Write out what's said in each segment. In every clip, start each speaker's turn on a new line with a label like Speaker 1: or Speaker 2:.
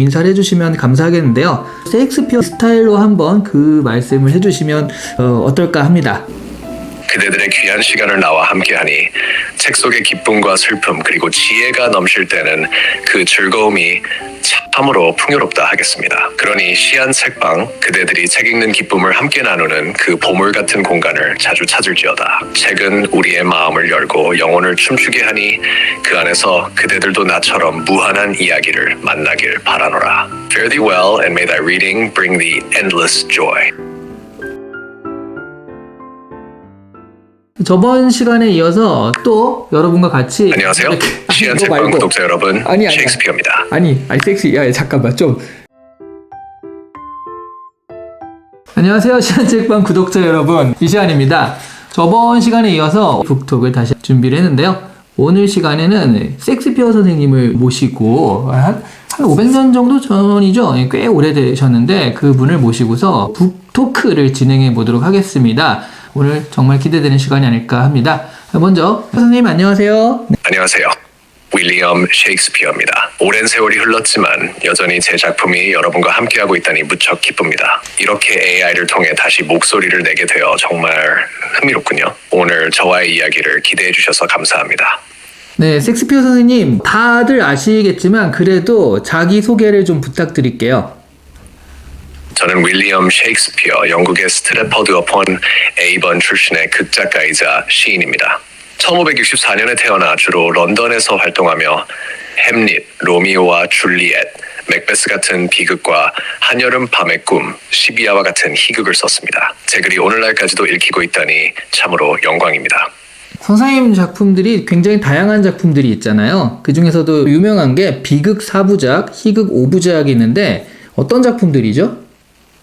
Speaker 1: 인사를 해주시면 감사하겠는데요. 셰익스피어 스타일로 한번 그 말씀을 해주시면 어떨까 합니다.
Speaker 2: 그대들의 귀한 시간을 나와 함께하니 책 속의 기쁨과 슬픔 그리고 지혜가 넘칠 때는 그 즐거움이 참으로 풍요롭다 하겠습니다. 그러니 시안 책방 그대들이 책 읽는 기쁨을 함께 나누는 그 보물 같은 공간을 자주 찾을지어다. 책은 우리의 마음을 열고 영혼을 춤추게 하니 그 안에서 그대들도 나처럼 무한한 이야기를 만나길 바라노라. Fare thee well and may thy reading bring thee endless joy.
Speaker 1: 저번 시간에 이어서 또 여러분과 같이
Speaker 2: 안녕하세요. 시안 책방 구독자 여러분, 셰익스피어입니다.
Speaker 1: 아니 섹시. 야 잠깐만 좀. 안녕하세요. 시안 책방 구독자 여러분, 이시안입니다. 저번 시간에 이어서 북톡을 다시 준비를 했는데요. 오늘 시간에는 셰익스피어 선생님을 모시고 한 500년 정도 전이죠. 꽤 오래되셨는데 그분을 모시고서 북토크를 진행해 보도록 하겠습니다. 오늘 정말 기대되는 시간이 아닐까 합니다. 먼저 선생님 안녕하세요.
Speaker 2: 안녕하세요. 윌리엄 셰익스피어입니다. 오랜 세월이 흘렀지만 여전히 제 작품이 여러분과 함께하고 있다니 무척 기쁩니다. 이렇게 AI를 통해 다시 목소리를 내게 되어 정말 흥미롭군요. 오늘 저와의 이야기를 기대해 주셔서 감사합니다.
Speaker 1: 네, 셰익스피어 선생님 다들 아시겠지만 그래도 자기소개를 좀 부탁드릴게요.
Speaker 2: 저는 윌리엄 셰익스피어, 영국의 스트래퍼드 어폰 에이번 출신의 극작가이자 시인입니다. 1564년에 태어나 주로 런던에서 활동하며 햄릿, 로미오와 줄리엣, 맥베스 같은 비극과 한여름 밤의 꿈, 시비아와 같은 희극을 썼습니다. 제 글이 오늘날까지도 읽히고 있다니 참으로 영광입니다.
Speaker 1: 선생님 작품들이 굉장히 다양한 작품들이 있잖아요. 그 중에서도 유명한 게 비극 4부작, 희극 5부작이 있는데 어떤 작품들이죠?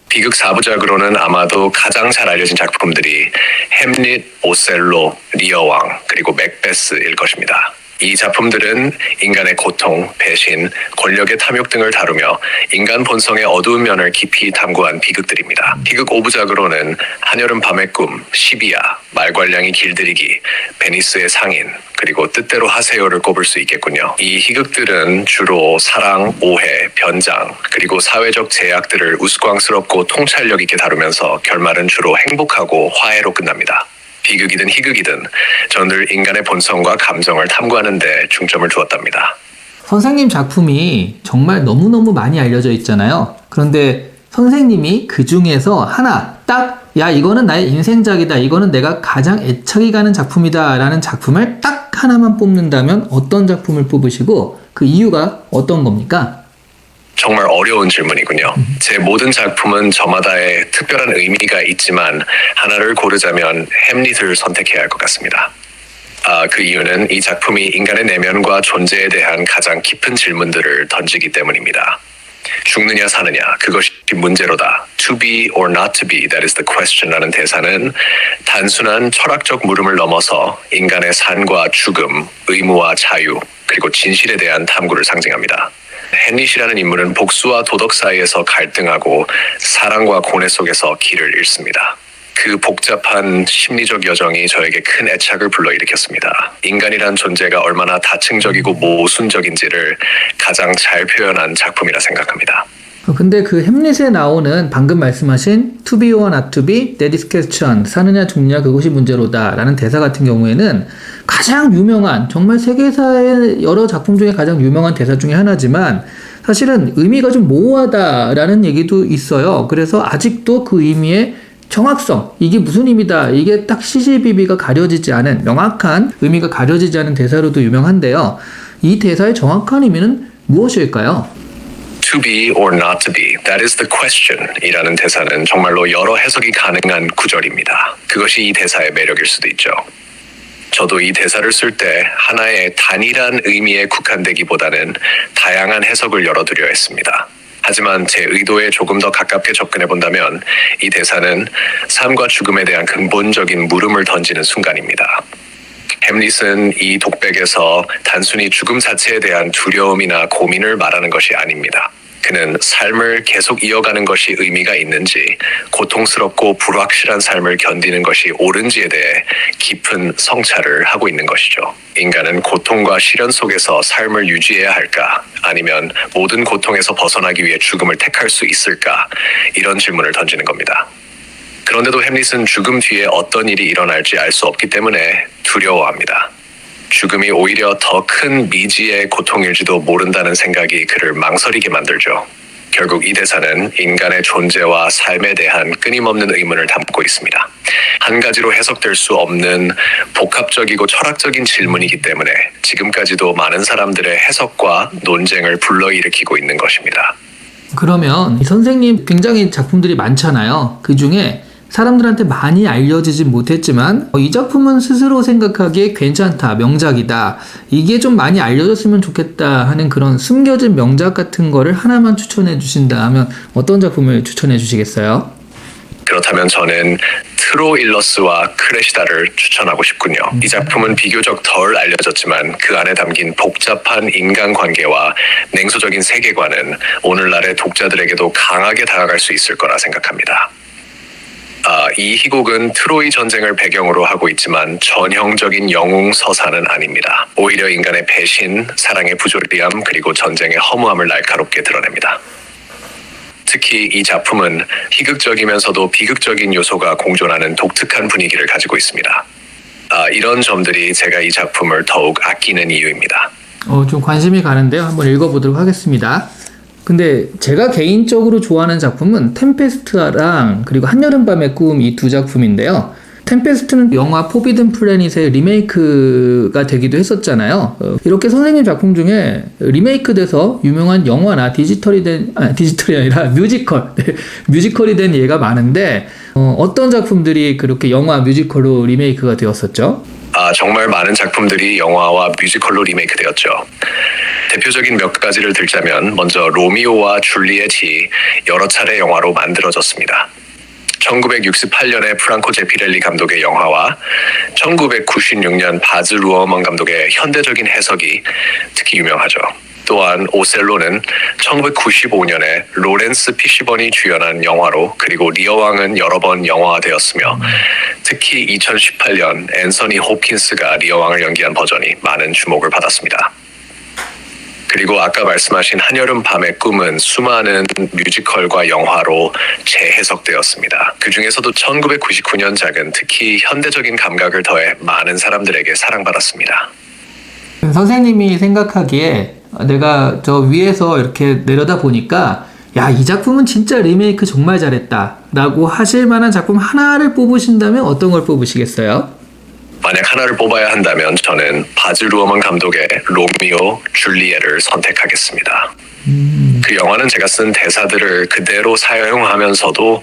Speaker 2: 비극 4부작으로는 아마도 가장 잘 알려진 작품들이 햄릿, 오셀로, 리어왕, 그리고 맥베스일 것입니다. 이 작품들은 인간의 고통, 배신, 권력의 탐욕 등을 다루며 인간 본성의 어두운 면을 깊이 탐구한 비극들입니다. 희극 5부작으로는 한여름 밤의 꿈, 시비아, 말괄량이 길들이기, 베니스의 상인, 그리고 뜻대로 하세요를 꼽을 수 있겠군요. 이 희극들은 주로 사랑, 오해, 변장, 그리고 사회적 제약들을 우스꽝스럽고 통찰력 있게 다루면서 결말은 주로 행복하고 화해로 끝납니다. 비극이든 희극이든 저는 늘 인간의 본성과 감정을 탐구하는 데 중점을 두었답니다.
Speaker 1: 선생님 작품이 정말 너무너무 많이 알려져 있잖아요. 그런데 선생님이 그 중에서 하나 딱, 야 이거는 나의 인생작이다, 이거는 내가 가장 애착이 가는 작품이다 라는 작품을 딱 하나만 뽑는다면 어떤 작품을 뽑으시고 그 이유가 어떤 겁니까?
Speaker 2: 정말 어려운 질문이군요. 제 모든 작품은 저마다의 특별한 의미가 있지만 하나를 고르자면 햄릿을 선택해야 할 것 같습니다. 그 이유는 이 작품이 인간의 내면과 존재에 대한 가장 깊은 질문들을 던지기 때문입니다. 죽느냐 사느냐, 그것이 문제로다. To be or not to be, that is the question 라는 대사는 단순한 철학적 물음을 넘어서 인간의 산과 죽음, 의무와 자유, 그리고 진실에 대한 탐구를 상징합니다. 햄릿이라는 인물은 복수와 도덕 사이에서 갈등하고 사랑과 고뇌 속에서 길을 잃습니다. 그 복잡한 심리적 여정이 저에게 큰 애착을 불러일으켰습니다. 인간이란 존재가 얼마나 다층적이고 모순적인지를 가장 잘 표현한 작품이라 생각합니다.
Speaker 1: 근데 그 햄릿에 나오는 방금 말씀하신 To be or not to be, that is question, 사느냐 죽느냐 그것이 문제로다 라는 대사 같은 경우에는 가장 유명한, 정말 세계사의 여러 작품 중에 가장 유명한 대사 중에 하나지만 사실은 의미가 좀 모호하다라는 얘기도 있어요. 그래서 아직도 그 의미의 정확성, 이게 무슨 의미다, 이게 딱 시시비비가 가려지지 않은, 명확한 의미가 가려지지 않은 대사로도 유명한데요. 이 대사의 정확한 의미는 무엇일까요?
Speaker 2: To be or not to be, that is the question 이라는 대사는 정말로 여러 해석이 가능한 구절입니다. 그것이 이 대사의 매력일 수도 있죠. 저도 이 대사를 쓸 때 하나의 단일한 의미에 국한되기보다는 다양한 해석을 열어두려 했습니다. 하지만 제 의도에 조금 더 가깝게 접근해 본다면 이 대사는 삶과 죽음에 대한 근본적인 물음을 던지는 순간입니다. 햄릿은 이 독백에서 단순히 죽음 자체에 대한 두려움이나 고민을 말하는 것이 아닙니다. 그는 삶을 계속 이어가는 것이 의미가 있는지, 고통스럽고 불확실한 삶을 견디는 것이 옳은지에 대해 깊은 성찰을 하고 있는 것이죠. 인간은 고통과 시련 속에서 삶을 유지해야 할까? 아니면 모든 고통에서 벗어나기 위해 죽음을 택할 수 있을까? 이런 질문을 던지는 겁니다. 그런데도 햄릿은 죽음 뒤에 어떤 일이 일어날지 알 수 없기 때문에 두려워합니다. 죽음이 오히려 더 큰 미지의 고통일지도 모른다는 생각이 그를 망설이게 만들죠. 결국 이 대사는 인간의 존재와 삶에 대한 끊임없는 의문을 담고 있습니다. 한 가지로 해석될 수 없는 복합적이고 철학적인 질문이기 때문에 지금까지도 많은 사람들의 해석과 논쟁을 불러일으키고 있는 것입니다.
Speaker 1: 그러면 이 선생님 굉장히 작품들이 많잖아요. 그 중에 사람들한테 많이 알려지지 못했지만 이 작품은 스스로 생각하기에 괜찮다, 명작이다, 이게 좀 많이 알려졌으면 좋겠다 하는 그런 숨겨진 명작 같은 거를 하나만 추천해 주신다 하면 어떤 작품을 추천해 주시겠어요?
Speaker 2: 그렇다면 저는 트로일러스와 크레시다를 추천하고 싶군요. 이 작품은 비교적 덜 알려졌지만 그 안에 담긴 복잡한 인간관계와 냉소적인 세계관은 오늘날의 독자들에게도 강하게 다가갈 수 있을 거라 생각합니다. 이 희곡은 트로이 전쟁을 배경으로 하고 있지만 전형적인 영웅 서사는 아닙니다. 오히려 인간의 배신, 사랑의 부조리함, 그리고 전쟁의 허무함을 날카롭게 드러냅니다. 특히 이 작품은 희극적이면서도 비극적인 요소가 공존하는 독특한 분위기를 가지고 있습니다. 이런 점들이 제가 이 작품을 더욱 아끼는 이유입니다.
Speaker 1: 좀 관심이 가는데요. 한번 읽어보도록 하겠습니다. 근데 제가 개인적으로 좋아하는 작품은 템페스트랑 그리고 한여름밤의 꿈, 이 두 작품인데요. 템페스트는 영화 포비든 플래닛의 리메이크가 되기도 했었잖아요. 이렇게 선생님 작품 중에 리메이크 돼서 유명한 영화나 디지털이 아니라 뮤지컬이 된 예가 많은데 어떤 작품들이 그렇게 영화 뮤지컬로 리메이크가 되었었죠?
Speaker 2: 정말 많은 작품들이 영화와 뮤지컬로 리메이크 되었죠. 대표적인 몇 가지를 들자면 먼저 로미오와 줄리엣이 여러 차례 영화로 만들어졌습니다. 1968년에 프랑코 제피렐리 감독의 영화와 1996년 바즈 루어먼 감독의 현대적인 해석이 특히 유명하죠. 또한 오셀로는 1995년에 로렌스 피시번이 주연한 영화로, 그리고 리어왕은 여러 번 영화화되었으며 특히 2018년 앤서니 홉킨스가 리어왕을 연기한 버전이 많은 주목을 받았습니다. 그리고 아까 말씀하신 한여름 밤의 꿈은 수많은 뮤지컬과 영화로 재해석되었습니다. 그 중에서도 1999년작은 특히 현대적인 감각을 더해 많은 사람들에게 사랑받았습니다.
Speaker 1: 선생님이 생각하기에 내가 저 위에서 이렇게 내려다 보니까 야, 이 작품은 진짜 리메이크 정말 잘했다 라고 하실 만한 작품 하나를 뽑으신다면 어떤 걸 뽑으시겠어요?
Speaker 2: 만약 하나를 뽑아야 한다면 저는 바즈 루어먼 감독의 로미오, 줄리엣을 선택하겠습니다. 그 영화는 제가 쓴 대사들을 그대로 사용하면서도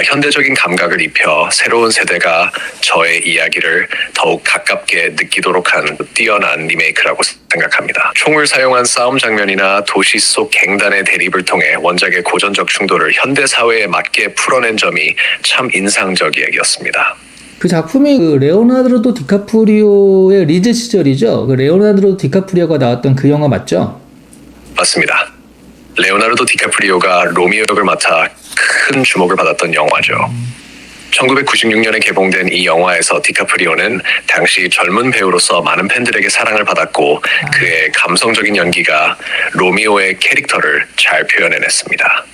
Speaker 2: 현대적인 감각을 입혀 새로운 세대가 저의 이야기를 더욱 가깝게 느끼도록 한 뛰어난 리메이크라고 생각합니다. 총을 사용한 싸움 장면이나 도시 속 갱단의 대립을 통해 원작의 고전적 충돌을 현대 사회에 맞게 풀어낸 점이 참 인상적이었습니다.
Speaker 1: 그 작품이 그 레오나르도 디카프리오의 리즈 시절이죠. 그 레오나르도 디카프리오가 나왔던 그 영화 맞죠?
Speaker 2: 맞습니다. 레오나르도 디카프리오가 로미오 역을 맡아 큰 주목을 받았던 영화죠. 1996년에 개봉된 이 영화에서 디카프리오는 당시 젊은 배우로서 많은 팬들에게 사랑을 받았고 그의 감성적인 연기가 로미오의 캐릭터를 잘 표현해냈습니다.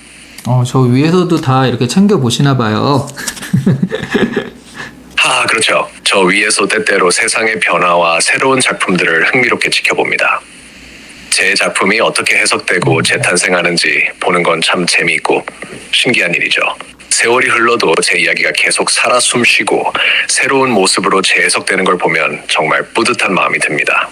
Speaker 1: 저 위에서도 다 이렇게 챙겨보시나 봐요.
Speaker 2: 그렇죠. 저 위에서 때때로 세상의 변화와 새로운 작품들을 흥미롭게 지켜봅니다. 제 작품이 어떻게 해석되고 재탄생하는지 보는 건 참 재미있고 신기한 일이죠. 세월이 흘러도 제 이야기가 계속 살아 숨쉬고 새로운 모습으로 재해석되는 걸 보면 정말 뿌듯한 마음이 듭니다.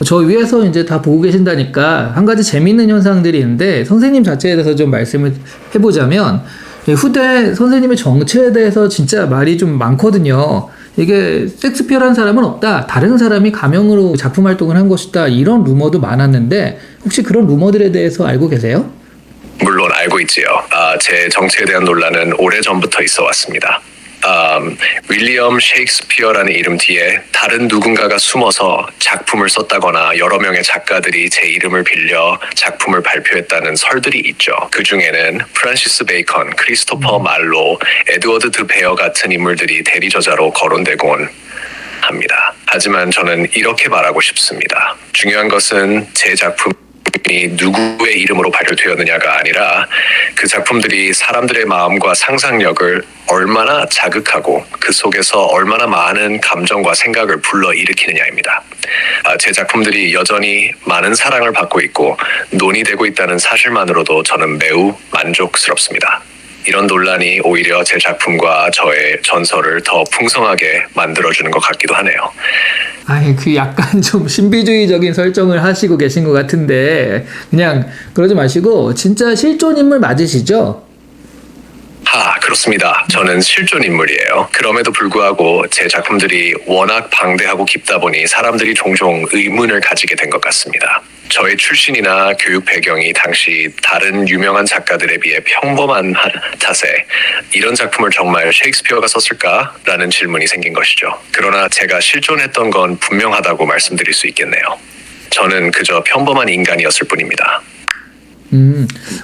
Speaker 1: 저 위에서 이제 다 보고 계신다니까 한 가지 재미있는 현상들이 있는데 선생님 자체에 대해서 좀 말씀을 해보자면 후대 선생님의 정체에 대해서 진짜 말이 좀 많거든요. 이게 섹스피어라는 사람은 없다. 다른 사람이 가명으로 작품 활동을 한 것이다. 이런 루머도 많았는데 혹시 그런 루머들에 대해서 알고 계세요?
Speaker 2: 물론 알고 있지요. 제 정체에 대한 논란은 오래전부터 있어 왔습니다. 윌리엄 셰익스피어라는 이름 뒤에 다른 누군가가 숨어서 작품을 썼다거나 여러 명의 작가들이 제 이름을 빌려 작품을 발표했다는 설들이 있죠. 그 중에는 프란시스 베이컨, 크리스토퍼 말로, 에드워드 드 베어 같은 인물들이 대리저자로 거론되곤 합니다. 하지만 저는 이렇게 말하고 싶습니다. 중요한 것은 제 작품이 누구의 이름으로 발표되었느냐가 아니라 그 작품들이 사람들의 마음과 상상력을 얼마나 자극하고 그 속에서 얼마나 많은 감정과 생각을 불러일으키느냐입니다. 제 작품들이 여전히 많은 사랑을 받고 있고 논의되고 있다는 사실만으로도 저는 매우 만족스럽습니다. 이런 논란이 오히려 제 작품과 저의 전설을 더 풍성하게 만들어주는 것 같기도 하네요.
Speaker 1: 아니, 그 약간 좀 신비주의적인 설정을 하시고 계신 것 같은데, 그냥 그러지 마시고, 진짜 실존 인물 맞으시죠?
Speaker 2: 그렇습니다. 저는 실존 인물이에요. 그럼에도 불구하고 제 작품들이 워낙 방대하고 깊다 보니 사람들이 종종 의문을 가지게 된 것 같습니다. 저의 출신이나 교육 배경이 당시 다른 유명한 작가들에 비해 평범한 탓에 이런 작품을 정말 셰익스피어가 썼을까라는 질문이 생긴 것이죠. 그러나 제가 실존했던 건 분명하다고 말씀드릴 수 있겠네요. 저는 그저 평범한 인간이었을 뿐입니다.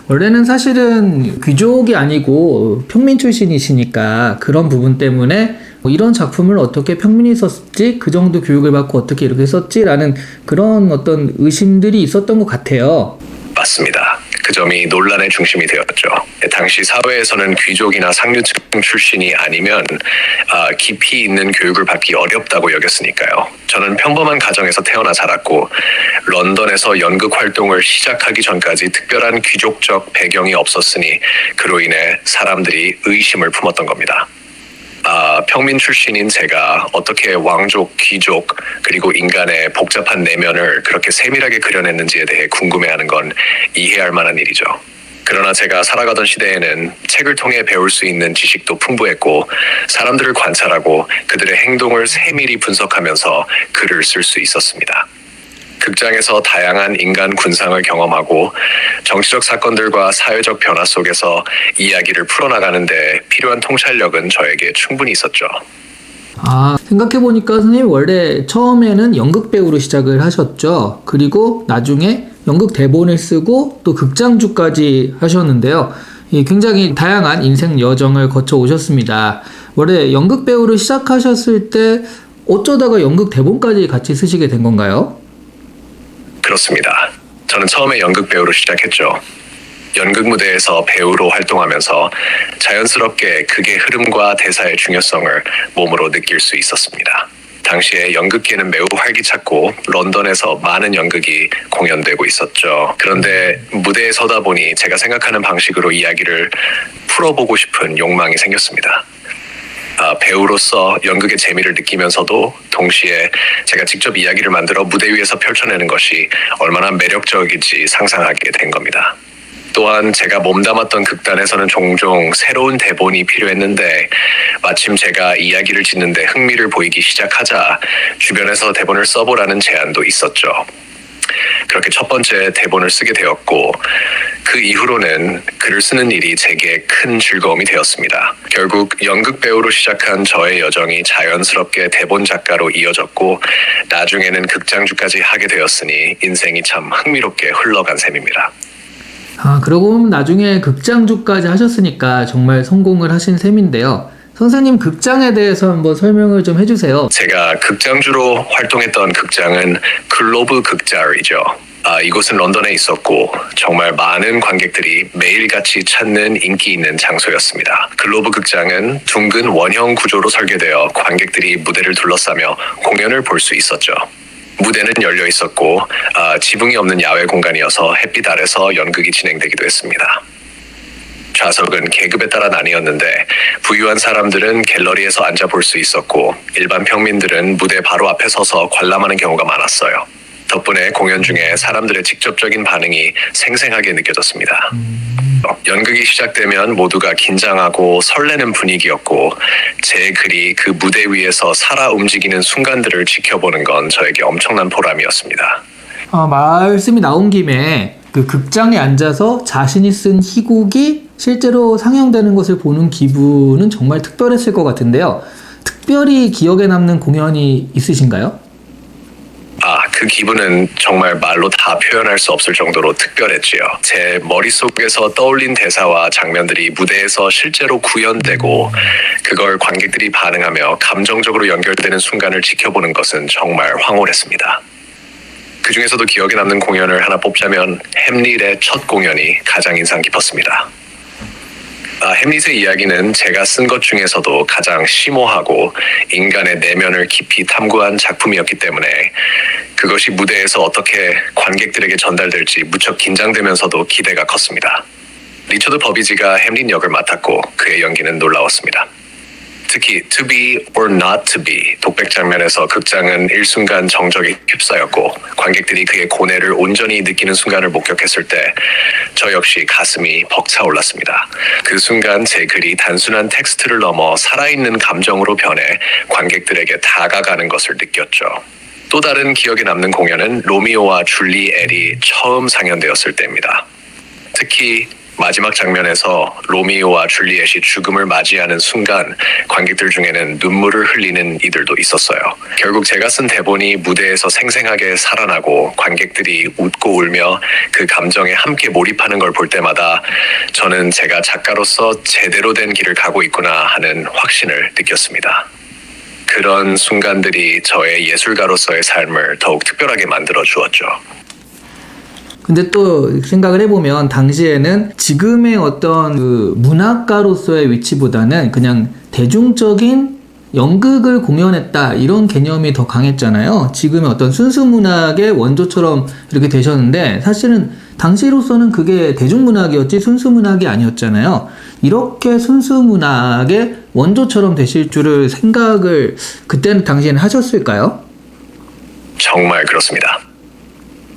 Speaker 1: 원래는 사실은 귀족이 아니고 평민 출신이시니까 그런 부분 때문에 이런 작품을 어떻게 평민이 썼지? 그 정도 교육을 받고 어떻게 이렇게 썼지라는 그런 어떤 의심들이 있었던 것 같아요.
Speaker 2: 맞습니다. 그 점이 논란의 중심이 되었죠. 당시 사회에서는 귀족이나 상류층 출신이 아니면 깊이 있는 교육을 받기 어렵다고 여겼으니까요. 저는 평범한 가정에서 태어나 자랐고 런던에서 연극 활동을 시작하기 전까지 특별한 귀족적 배경이 없었으니 그로 인해 사람들이 의심을 품었던 겁니다. 평민 출신인 제가 어떻게 왕족, 귀족, 그리고 인간의 복잡한 내면을 그렇게 세밀하게 그려냈는지에 대해 궁금해하는 건 이해할 만한 일이죠. 그러나 제가 살아가던 시대에는 책을 통해 배울 수 있는 지식도 풍부했고 사람들을 관찰하고 그들의 행동을 세밀히 분석하면서 글을 쓸 수 있었습니다. 극장에서 다양한 인간 군상을 경험하고 정치적 사건들과 사회적 변화 속에서 이야기를 풀어나가는 데 필요한 통찰력은 저에게 충분히 있었죠.
Speaker 1: 생각해보니까 선생님 원래 처음에는 연극 배우로 시작을 하셨죠. 그리고 나중에 연극 대본을 쓰고 또 극장주까지 하셨는데요. 굉장히 다양한 인생 여정을 거쳐 오셨습니다. 원래 연극 배우로 시작하셨을 때 어쩌다가 연극 대본까지 같이 쓰시게 된 건가요?
Speaker 2: 그렇습니다. 저는 처음에 연극 배우로 시작했죠. 연극 무대에서 배우로 활동하면서 자연스럽게 극의 흐름과 대사의 중요성을 몸으로 느낄 수 있었습니다. 당시에 연극계는 매우 활기찼고 런던에서 많은 연극이 공연되고 있었죠. 그런데 무대에 서다 보니 제가 생각하는 방식으로 이야기를 풀어보고 싶은 욕망이 생겼습니다. 배우로서 연극의 재미를 느끼면서도 동시에 제가 직접 이야기를 만들어 무대 위에서 펼쳐내는 것이 얼마나 매력적인지 상상하게 된 겁니다. 또한 제가 몸담았던 극단에서는 종종 새로운 대본이 필요했는데 마침 제가 이야기를 짓는데 흥미를 보이기 시작하자 주변에서 대본을 써보라는 제안도 있었죠. 그렇게 첫 번째 대본을 쓰게 되었고 그 이후로는 글을 쓰는 일이 제게 큰 즐거움이 되었습니다. 결국 연극 배우로 시작한 저의 여정이 자연스럽게 대본 작가로 이어졌고 나중에는 극장주까지 하게 되었으니 인생이 참 흥미롭게 흘러간 셈입니다.
Speaker 1: 그러고 보면 나중에 극장주까지 하셨으니까 정말 성공을 하신 셈인데요. 선생님 극장에 대해서 한번 설명을 좀 해주세요.
Speaker 2: 제가 극장주로 활동했던 극장은 글로브 극자리죠. 이곳은 런던에 있었고 정말 많은 관객들이 매일같이 찾는 인기 있는 장소였습니다. 글로브 극장은 둥근 원형 구조로 설계되어 관객들이 무대를 둘러싸며 공연을 볼 수 있었죠. 무대는 열려 있었고 지붕이 없는 야외 공간이어서 햇빛 아래서 연극이 진행되기도 했습니다. 좌석은 계급에 따라 나뉘었는데 부유한 사람들은 갤러리에서 앉아 볼 수 있었고 일반 평민들은 무대 바로 앞에 서서 관람하는 경우가 많았어요. 덕분에 공연 중에 사람들의 직접적인 반응이 생생하게 느껴졌습니다. 연극이 시작되면 모두가 긴장하고 설레는 분위기였고 제 글이 그 무대 위에서 살아 움직이는 순간들을 지켜보는 건 저에게 엄청난 보람이었습니다.
Speaker 1: 말씀이 나온 김에 그 극장에 앉아서 자신이 쓴 희곡이 실제로 상영되는 것을 보는 기분은 정말 특별했을 것 같은데요. 특별히 기억에 남는 공연이 있으신가요?
Speaker 2: 그 기분은 정말 말로 다 표현할 수 없을 정도로 특별했지요. 제 머릿속에서 떠올린 대사와 장면들이 무대에서 실제로 구현되고 그걸 관객들이 반응하며 감정적으로 연결되는 순간을 지켜보는 것은 정말 황홀했습니다. 그 중에서도 기억에 남는 공연을 하나 뽑자면 햄릿의 첫 공연이 가장 인상 깊었습니다. 햄릿의 이야기는 제가 쓴 것 중에서도 가장 심오하고 인간의 내면을 깊이 탐구한 작품이었기 때문에 그것이 무대에서 어떻게 관객들에게 전달될지 무척 긴장되면서도 기대가 컸습니다. 리처드 버비지가 햄릿 역을 맡았고 그의 연기는 놀라웠습니다. 특히 To Be or Not To Be 독백 장면에서 극장은 일순간 정적에 휩싸였고 관객들이 그의 고뇌를 온전히 느끼는 순간을 목격했을 때 저 역시 가슴이 벅차올랐습니다. 그 순간 제 글이 단순한 텍스트를 넘어 살아있는 감정으로 변해 관객들에게 다가가는 것을 느꼈죠. 또 다른 기억에 남는 공연은 로미오와 줄리엣이 처음 상연되었을 때입니다. 특히 마지막 장면에서 로미오와 줄리엣이 죽음을 맞이하는 순간 관객들 중에는 눈물을 흘리는 이들도 있었어요. 결국 제가 쓴 대본이 무대에서 생생하게 살아나고 관객들이 웃고 울며 그 감정에 함께 몰입하는 걸 볼 때마다 저는 제가 작가로서 제대로 된 길을 가고 있구나 하는 확신을 느꼈습니다. 그런 순간들이 저의 예술가로서의 삶을 더욱 특별하게 만들어 주었죠.
Speaker 1: 근데 또 생각을 해보면 당시에는 지금의 어떤 그 문학가로서의 위치보다는 그냥 대중적인 연극을 공연했다 이런 개념이 더 강했잖아요. 지금의 어떤 순수 문학의 원조처럼 이렇게 되셨는데 사실은 당시로서는 그게 대중문학이었지 순수 문학이 아니었잖아요. 이렇게 순수 문학의 원조처럼 되실 줄을 생각을 그때는 당시에는 하셨을까요?
Speaker 2: 정말 그렇습니다.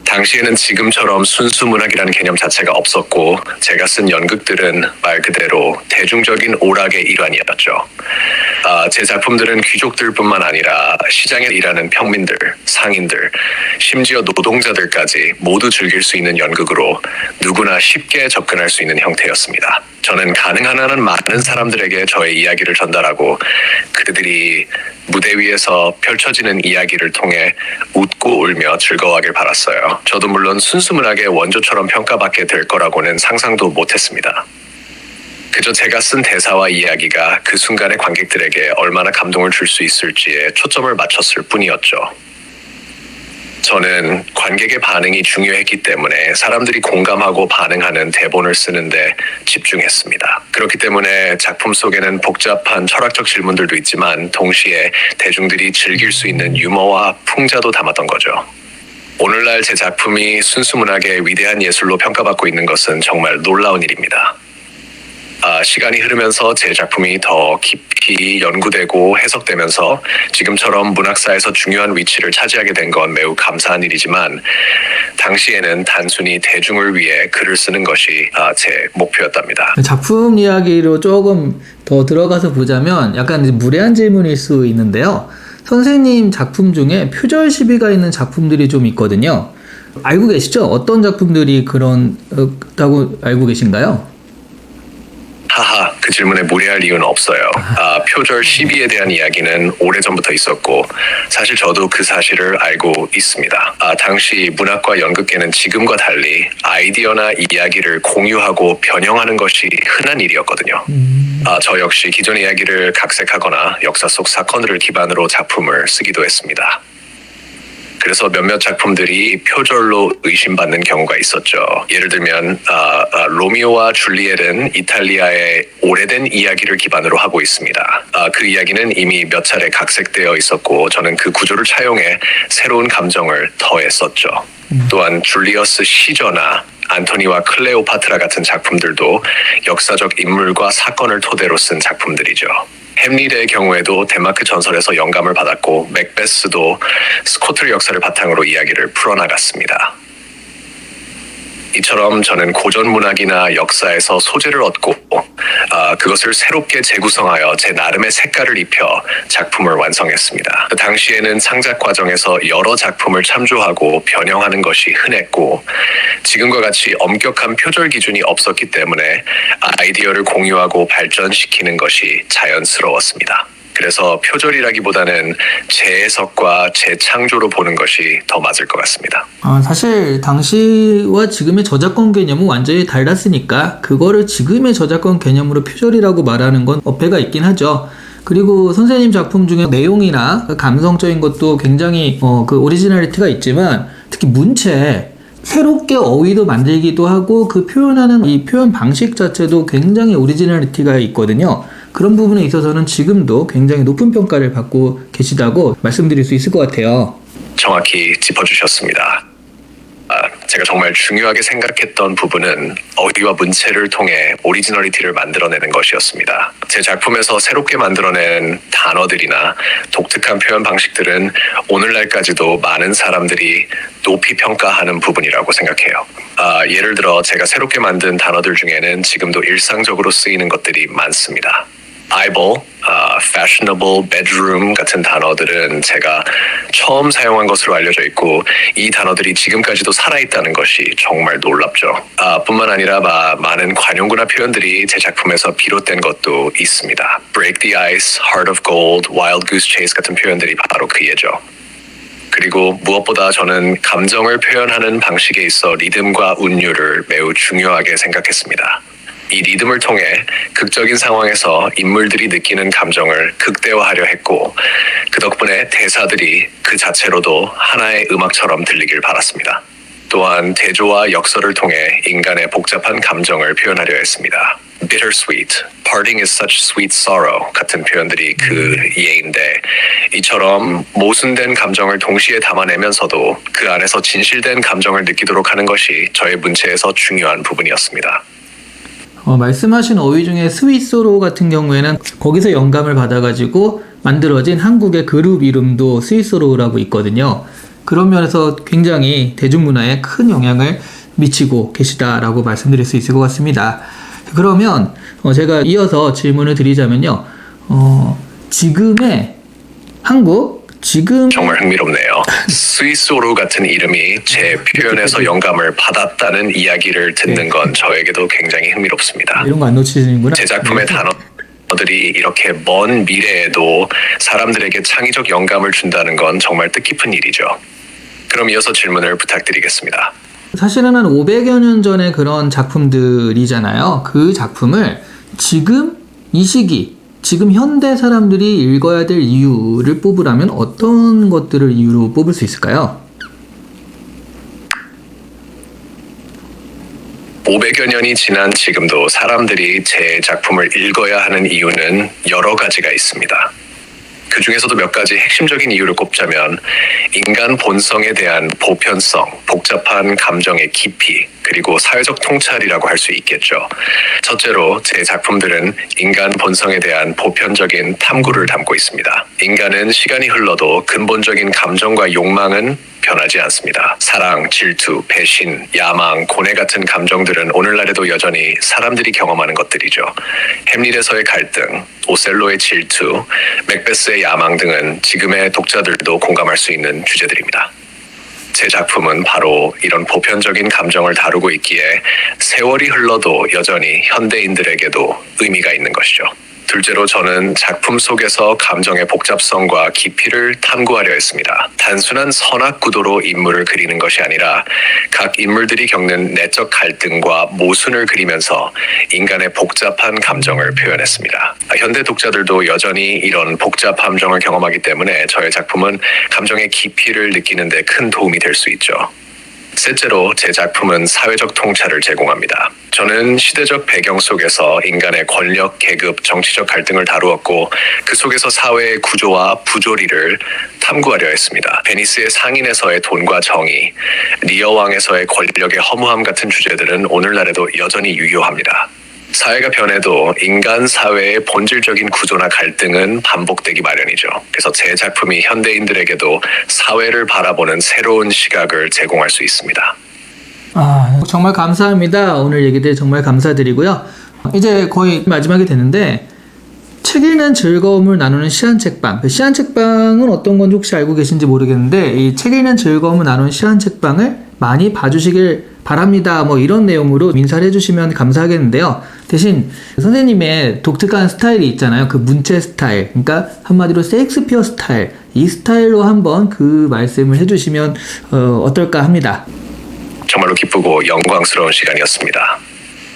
Speaker 2: 당시에는 지금처럼 순수 문학이라는 개념 자체가 없었고 제가 쓴 연극들은 말 그대로 대중적인 오락의 일환이었죠. 제 작품들은 귀족들뿐만 아니라 시장에 일하는 평민들, 상인들, 심지어 노동자들까지 모두 즐길 수 있는 연극으로 누구나 쉽게 접근할 수 있는 형태였습니다. 저는 가능한 한 많은 사람들에게 저의 이야기를 전달하고 그들이 무대 위에서 펼쳐지는 이야기를 통해 웃고 울며 즐거워하길 바랐어요. 저도 물론 순수 문학의 원조처럼 평가받게 될 거라고는 상상도 못했습니다. 그저 제가 쓴 대사와 이야기가 그 순간의 관객들에게 얼마나 감동을 줄 수 있을지에 초점을 맞췄을 뿐이었죠. 저는 관객의 반응이 중요했기 때문에 사람들이 공감하고 반응하는 대본을 쓰는데 집중했습니다. 그렇기 때문에 작품 속에는 복잡한 철학적 질문들도 있지만 동시에 대중들이 즐길 수 있는 유머와 풍자도 담았던 거죠. 오늘날 제 작품이 순수 문학의 위대한 예술로 평가받고 있는 것은 정말 놀라운 일입니다. 시간이 흐르면서 제 작품이 더 깊이 연구되고 해석되면서 지금처럼 문학사에서 중요한 위치를 차지하게 된 건 매우 감사한 일이지만 당시에는 단순히 대중을 위해 글을 쓰는 것이 제 목표였답니다.
Speaker 1: 작품 이야기로 조금 더 들어가서 보자면 약간 무례한 질문일 수 있는데요. 선생님 작품 중에 표절 시비가 있는 작품들이 좀 있거든요. 알고 계시죠? 어떤 작품들이 그렇다고 알고 계신가요?
Speaker 2: 하하, 그 질문에 무례할 이유는 없어요. 표절 시비에 대한 이야기는 오래전부터 있었고 사실 저도 그 사실을 알고 있습니다. 당시 문학과 연극계는 지금과 달리 아이디어나 이야기를 공유하고 변형하는 것이 흔한 일이었거든요. 저 역시 기존의 이야기를 각색하거나 역사 속 사건들을 기반으로 작품을 쓰기도 했습니다. 그래서 몇몇 작품들이 표절로 의심받는 경우가 있었죠. 예를 들면 로미오와 줄리엣은 이탈리아의 오래된 이야기를 기반으로 하고 있습니다. 그 이야기는 이미 몇 차례 각색되어 있었고 저는 그 구조를 차용해 새로운 감정을 더했었죠. 또한 줄리어스 시저나 안토니와 클레오파트라 같은 작품들도 역사적 인물과 사건을 토대로 쓴 작품들이죠. 햄릿의 경우에도 덴마크 전설에서 영감을 받았고 맥베스도 스코틀 역사를 바탕으로 이야기를 풀어나갔습니다. 이처럼 저는 고전 문학이나 역사에서 소재를 얻고 그것을 새롭게 재구성하여 제 나름의 색깔을 입혀 작품을 완성했습니다. 그 당시에는 창작 과정에서 여러 작품을 참조하고 변형하는 것이 흔했고 지금과 같이 엄격한 표절 기준이 없었기 때문에 아이디어를 공유하고 발전시키는 것이 자연스러웠습니다. 그래서 표절이라기보다는 재해석과 재창조로 보는 것이 더 맞을 것 같습니다.
Speaker 1: 사실 당시와 지금의 저작권 개념은 완전히 달랐으니까 그거를 지금의 저작권 개념으로 표절이라고 말하는 건 어폐가 있긴 하죠. 그리고 선생님 작품 중에 내용이나 감성적인 것도 굉장히 그 오리지널리티가 있지만 특히 문체 새롭게 어휘도 만들기도 하고 그 표현하는 이 표현 방식 자체도 굉장히 오리지널리티가 있거든요. 그런 부분에 있어서는 지금도 굉장히 높은 평가를 받고 계시다고 말씀드릴 수 있을 것 같아요.
Speaker 2: 정확히 짚어주셨습니다. 제가 정말 중요하게 생각했던 부분은 어휘와 문체를 통해 오리지널리티를 만들어내는 것이었습니다. 제 작품에서 새롭게 만들어낸 단어들이나 독특한 표현 방식들은 오늘날까지도 많은 사람들이 높이 평가하는 부분이라고 생각해요. 예를 들어 제가 새롭게 만든 단어들 중에는 지금도 일상적으로 쓰이는 것들이 많습니다. eyeball, fashionable, bedroom 같은 단어들은 제가 처음 사용한 것으로 알려져 있고 이 단어들이 지금까지도 살아있다는 것이 정말 놀랍죠. 뿐만 아니라 많은 관용구나 표현들이 제 작품에서 비롯된 것도 있습니다. break the ice, heart of gold, wild goose chase 같은 표현들이 바로 그 예죠. 그리고 무엇보다 저는 감정을 표현하는 방식에 있어 리듬과 운율을 매우 중요하게 생각했습니다. 이 리듬을 통해 극적인 상황에서 인물들이 느끼는 감정을 극대화하려 했고 그 덕분에 대사들이 그 자체로도 하나의 음악처럼 들리길 바랐습니다. 또한 대조와 역설을 통해 인간의 복잡한 감정을 표현하려 했습니다. bittersweet, parting is such sweet sorrow 같은 표현들이 그 예인데 이처럼 모순된 감정을 동시에 담아내면서도 그 안에서 진실된 감정을 느끼도록 하는 것이 저의 문체에서 중요한 부분이었습니다.
Speaker 1: 말씀하신 어휘 중에 스윗소로 같은 경우에는 거기서 영감을 받아가지고 만들어진 한국의 그룹 이름도 스윗소로라고 있거든요. 그런 면에서 굉장히 대중문화에 큰 영향을 미치고 계시다라고 말씀드릴 수 있을 것 같습니다. 그러면 제가 이어서 질문을 드리자면요. 지금의 한국
Speaker 2: 정말 흥미롭네요. 스위스오로 같은 이름이 제 표현에서 영감을 받았다는 이야기를 듣는 건 저에게도 굉장히 흥미롭습니다.
Speaker 1: 이런 거 안 놓치시는구나.
Speaker 2: 제 작품의 단어들이 이렇게 먼 미래에도 사람들에게 창의적 영감을 준다는 건 정말 뜻깊은 일이죠. 그럼 이어서 질문을 부탁드리겠습니다.
Speaker 1: 사실은 한 500여 년 전의 그런 작품들이잖아요. 그 작품을 지금 이 시기 지금 현대 사람들이 읽어야 될 이유를 뽑으라면 어떤 것들을 이유로 뽑을 수 있을까요?
Speaker 2: 500여 년이 지난 지금도 사람들이 제 작품을 읽어야 하는 이유는 여러 가지가 있습니다. 그 중에서도 몇 가지 핵심적인 이유를 꼽자면 인간 본성에 대한 보편성, 복잡한 감정의 깊이, 그리고 사회적 통찰이라고 할 수 있겠죠. 첫째로 제 작품들은 인간 본성에 대한 보편적인 탐구를 담고 있습니다. 인간은 시간이 흘러도 근본적인 감정과 욕망은 변하지 않습니다. 사랑, 질투, 배신, 야망, 고뇌 같은 감정들은 오늘날에도 여전히 사람들이 경험하는 것들이죠. 햄릿에서의 갈등, 오셀로의 질투, 맥베스의 야망 등은 지금의 독자들도 공감할 수 있는 주제들입니다. 제 작품은 바로 이런 보편적인 감정을 다루고 있기에 세월이 흘러도 여전히 현대인들에게도 의미가 있는 것이죠. 둘째로 저는 작품 속에서 감정의 복잡성과 깊이를 탐구하려 했습니다. 단순한 선악 구도로 인물을 그리는 것이 아니라 각 인물들이 겪는 내적 갈등과 모순을 그리면서 인간의 복잡한 감정을 표현했습니다. 현대 독자들도 여전히 이런 복잡 감정을 경험하기 때문에 저의 작품은 감정의 깊이를 느끼는 데 큰 도움이 될 수 있죠. 셋째로 제 작품은 사회적 통찰을 제공합니다. 저는 시대적 배경 속에서 인간의 권력, 계급, 정치적 갈등을 다루었고 그 속에서 사회의 구조와 부조리를 탐구하려 했습니다. 베니스의 상인에서의 돈과 정의, 리어 왕에서의 권력의 허무함 같은 주제들은 오늘날에도 여전히 유효합니다. 사회가 변해도 인간 사회의 본질적인 구조나 갈등은 반복되기 마련이죠. 그래서 제 작품이 현대인들에게도 사회를 바라보는 새로운 시각을 제공할 수 있습니다.
Speaker 1: 정말 감사합니다. 오늘 얘기들 정말 감사드리고요. 이제 거의 마지막이 됐는데 책 읽는 즐거움을 나누는 시안책방. 그 시안책방은 어떤 건지 혹시 알고 계신지 모르겠는데 이 책 읽는 즐거움을 나누는 시안책방을 많이 봐주시길 바랍니다. 뭐 이런 내용으로 인사를 해주시면 감사하겠는데요. 대신 선생님의 독특한 스타일이 있잖아요. 그 문체 스타일. 그러니까 한마디로 셰익스피어 스타일. 이 스타일로 한번 그 말씀을 해주시면 어떨까 합니다.
Speaker 2: 정말로 기쁘고 영광스러운 시간이었습니다.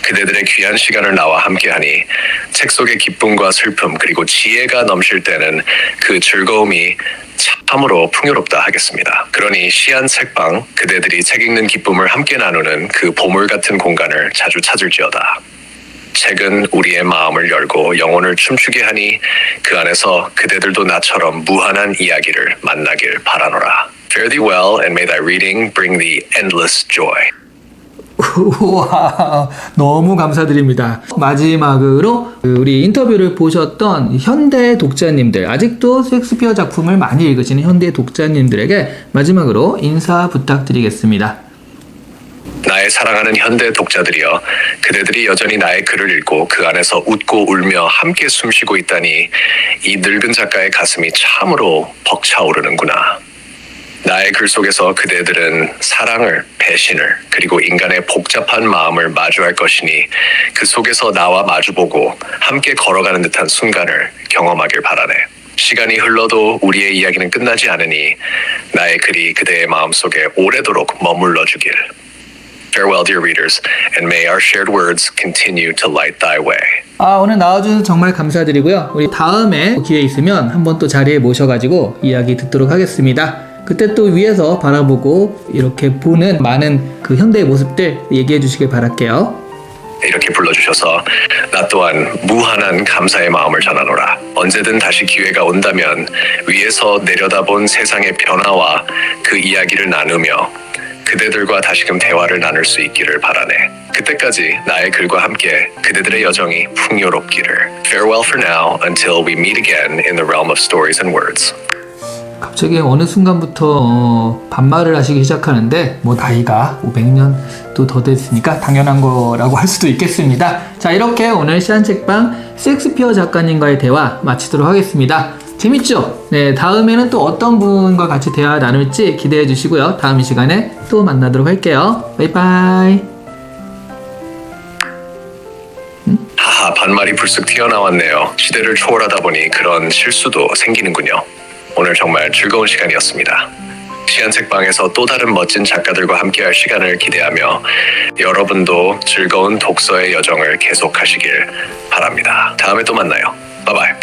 Speaker 2: 그대들의 귀한 시간을 나와 함께하니 책 속의 기쁨과 슬픔 그리고 지혜가 넘칠 때는 그 즐거움이 참으로 풍요롭다 하겠습니다. 그러니 시안 책방 그대들이 책 읽는 기쁨을 함께 나누는 그 보물 같은 공간을 자주 찾을지어다. 책은 우리의 마음을 열고 영혼을 춤추게 하니 그 안에서 그대들도 나처럼 무한한 이야기를 만나길 바라노라. Fare thee well and may thy reading bring thee endless joy.
Speaker 1: 우와, 너무 감사드립니다. 마지막으로 우리 인터뷰를 보셨던 현대 독자님들, 아직도 셰익스피어 작품을 많이 읽으시는 현대 독자님들에게 마지막으로 인사 부탁드리겠습니다.
Speaker 2: 나의 사랑하는 현대 독자들이여, 그대들이 여전히 나의 글을 읽고 그 안에서 웃고 울며 함께 숨쉬고 있다니 이 늙은 작가의 가슴이 참으로 벅차오르는구나. 나의 글 속에서 그대들은 사랑을, 배신을, 그리고 인간의 복잡한 마음을 마주할 것이니 그 속에서 나와 마주보고 함께 걸어가는 듯한 순간을 경험하길 바라네. 시간이 흘러도 우리의 이야기는 끝나지 않으니 나의 글이 그대의 마음속에 오래도록 머물러 주길. Farewell, dear readers, and may our shared words continue to light thy way.
Speaker 1: 오늘 나와주셔서 정말 감사드리고요. 우리 다음에 기회 있으면 한번 또 자리에 모셔가지고 이야기 듣도록 하겠습니다. 그때 또 위에서 바라보고 이렇게 보는 많은 그 현대의 모습들 얘기해 주시길 바랄게요.
Speaker 2: 이렇게 불러주셔서 나 또한 무한한 감사의 마음을 전하노라. 언제든 다시 기회가 온다면 위에서 내려다본 세상의 변화와 그 이야기를 나누며 그대들과 다시금 대화를 나눌 수 있기를 바라네. 그때까지 나의 글과 함께 그대들의 여정이 풍요롭기를. Farewell for now until we meet again in the realm of stories and words.
Speaker 1: 갑자기 어느 순간부터 반말을 하시기 시작하는데 뭐 나이가 500년도 더 됐으니까 당연한 거라고 할 수도 있겠습니다. 자, 이렇게 오늘 시안책방 셰익스피어 작가님과의 대화 마치도록 하겠습니다. 재밌죠? 네, 다음에는 또 어떤 분과 같이 대화 나눌지 기대해 주시고요. 다음 시간에 또 만나도록 할게요. 바이바이.
Speaker 2: 하하, 반말이 불쑥 튀어나왔네요. 시대를 초월하다 보니 그런 실수도 생기는군요. 오늘 정말 즐거운 시간이었습니다. 시안책방에서 또 다른 멋진 작가들과 함께할 시간을 기대하며 여러분도 즐거운 독서의 여정을 계속하시길 바랍니다. 다음에 또 만나요. 바이바이.